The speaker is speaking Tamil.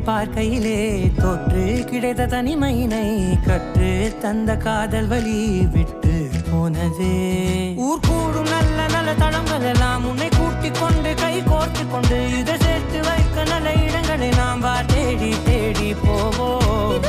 பார்க்கையிலே தொற்று கிடைத்த தனிமையினை கற்று தந்த காதல் வழி விட்டு போனதே. ஊர் கூடும் நல்ல நல்ல தளங்கள் எல்லாம் உன்னை கூட்டிக் கொண்டு கை கோர்த்து கொண்டு இதை சேர்த்து வைக்க நல்ல இடங்களை நாம் தேடி தேடி போவோம்.